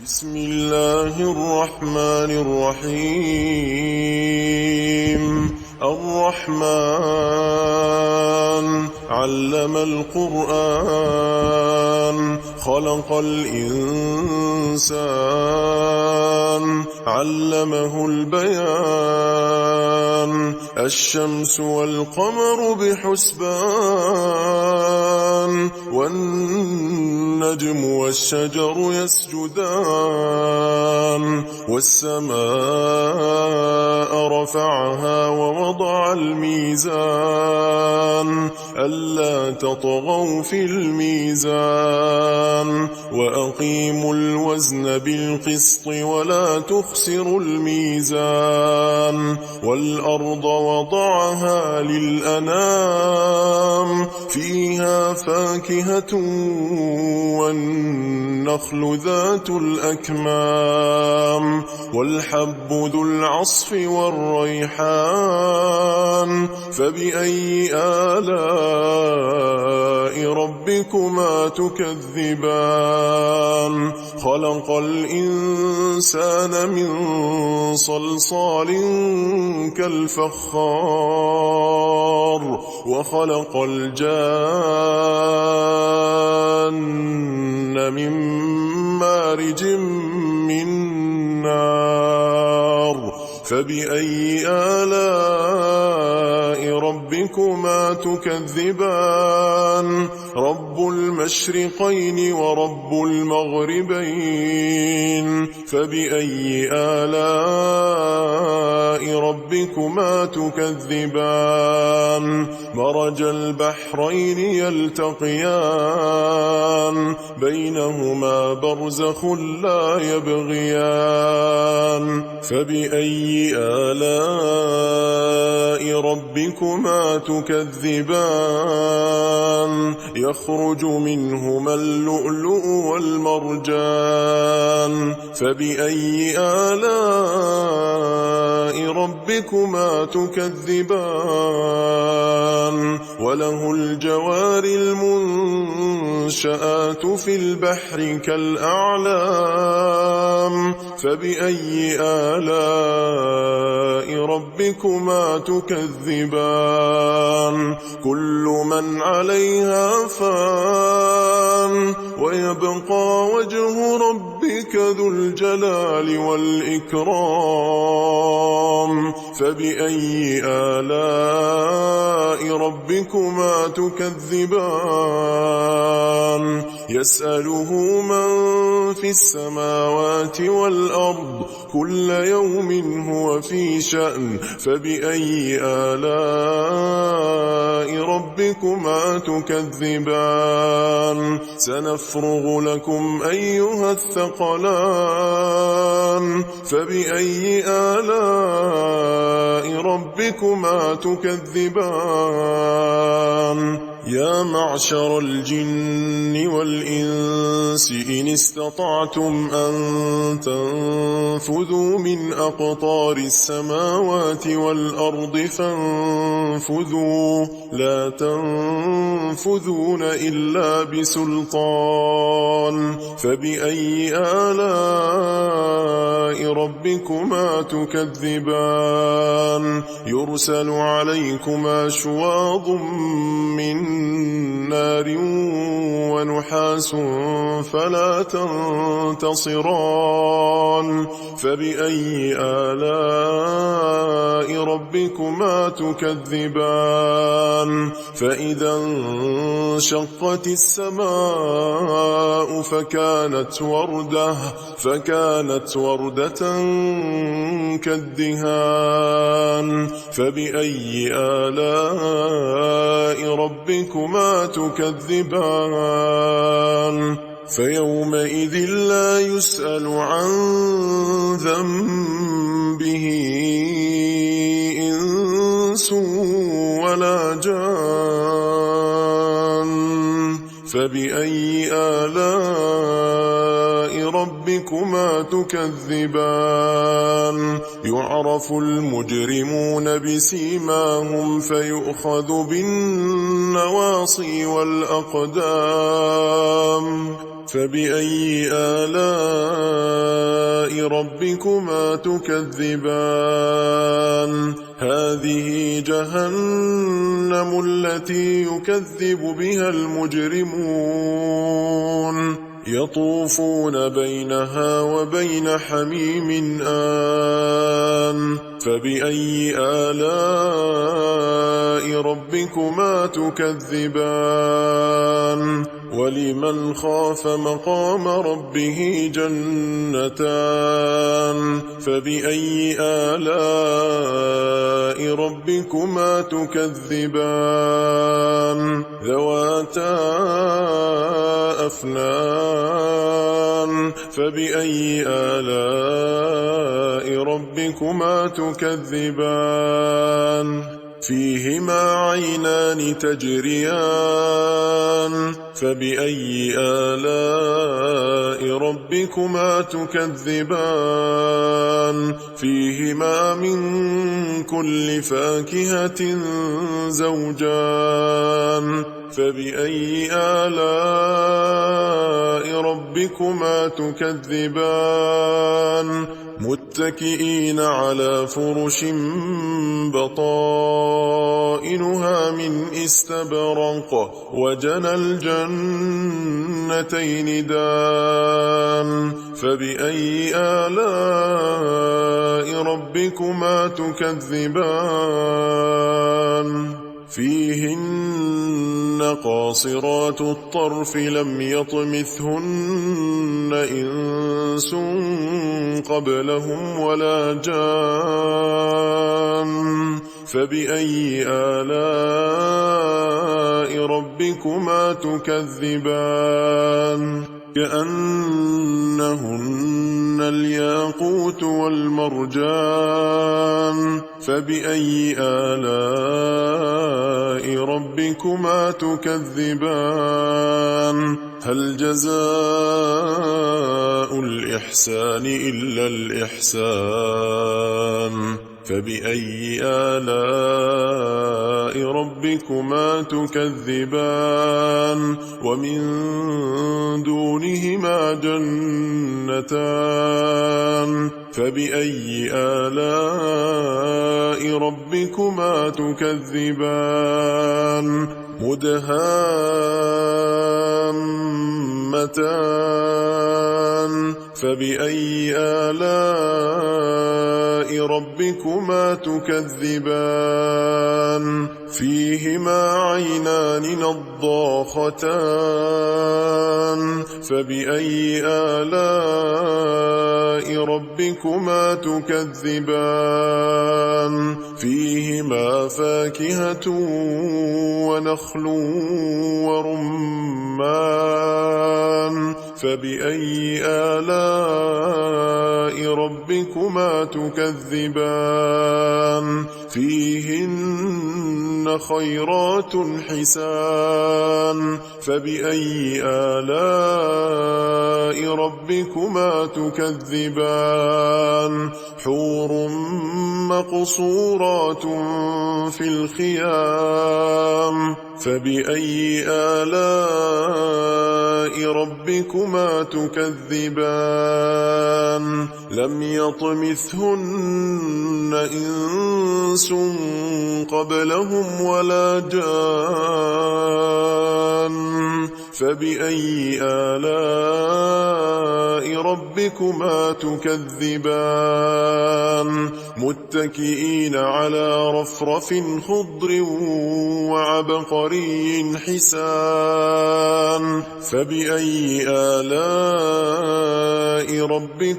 بسم الله الرحمن الرحيم الرحمن علم القرآن خلق الإنسان علمه البيان الشمس والقمر بحسبان والنجم والشجر يسجدان والسماء رفعها ووضع الميزان ألا تطغوا في الميزان وأقيموا الوزن بالقسط ولا تخسروا الميزان والأرض وضعها للأنام فيها فاكهة والنخل ذات الأكمام والحب ذو العصف والريحان فبأي آلاء ربكما تكذبان خلق الإنسان من صلصال كالفخار وخلق الجان من مارج من نار فبأي آلاء ربكما تكذبان رب المشرقين ورب المغربين فبأي آلاء ربكما تكذبان مرج البحرين يلتقيان بينهما برزخ لا يبغيان فبأي آلاء ربكما تكذبان يخرج منهما اللؤلؤ والمرجان فبأي آلاء ربكما تكذبان وله الجوار المنشآت في البحر كالأعلام فبأي آلاء ربكما تكذبان كل من عليها فان ويبقى وجه ربك ذو الجلال والإكرام فبأي آلاء ربكما تكذبان يسأله من في السماوات والأرض كل يوم هو في شأن فبأي آلاء ربكما تكذبان سنفرغ لكم أيها الثقلان فبأي آلاء ربكما تكذبان يا معشر الجن والإنس إن استطعتم أن تنفذوا من أقطار السماوات والأرض فانفذوا لا تنفذون إلا بسلطان فبأي آلاء ربكما تكذبان يرسل عليكما شواظ من نار ونحاس فلا تنتصران فبأي آلاء ربكما تكذبان فإذا انشقت السماء فكانت وردة كالدهان فبأي آلاء ربكما تكذبان فيومئذ لا يسأل عن ذنبه إنس ولا جان فبأي آلاء ربكما تكذبان يعرف المجرمون بسيماهم فيؤخذ بالنواصي والأقدام فبأي آلاء ربكما تكذبان هذه جهنم التي يكذب بها المجرمون يطوفون بينها وبين حميم آن فبأي آلاء ربكما تكذبان ولمن خاف مقام ربه جنتان فبأي آلاء ربكما تكذبان ذواتا أفنان فبأي آلاء ربكما تكذبان فيهما عينان تجريان فبأي آلاء ربكما تكذبان فيهما من كل فاكهة زوجان فبأي آلاء ربكما تكذبان متكئين على فرش بطائنها من استبرق وجنى الجنتين دان فبأي آلاء ربكما تكذبان فيهن قاصرات الطرف لم يطمثهن إنس قبلهم ولا جان فبأي آلاء ربكما تكذبان كأنهن الياقوت والمرجان فبأي آلاء ربكما تكذبان هل جزاء الإحسان إلا الإحسان فبأي آلاء ربكما تكذبان ومن دونهما جنتان فبأي آلاء ربكما تكذبان مدهامتان فبأي آلاء ربكما تكذبان فيهما عينان نضاختان فبأي آلاء ربكما تكذبان فيهما فاكهة ونخل ورمان فبأي آلاء ربكما تكذبان فيهن خيرات حسان فبأي آلاء ربكما تكذبان حور مقصورات في الخيام فبأي آلاء ربكما تكذبان لم يطمثهن إنس قبلهم ولا جان فبأي آلاء ربكما تكذبان متكئين على رفرف خضر وعبقري حسان فبأي آلاء ربكما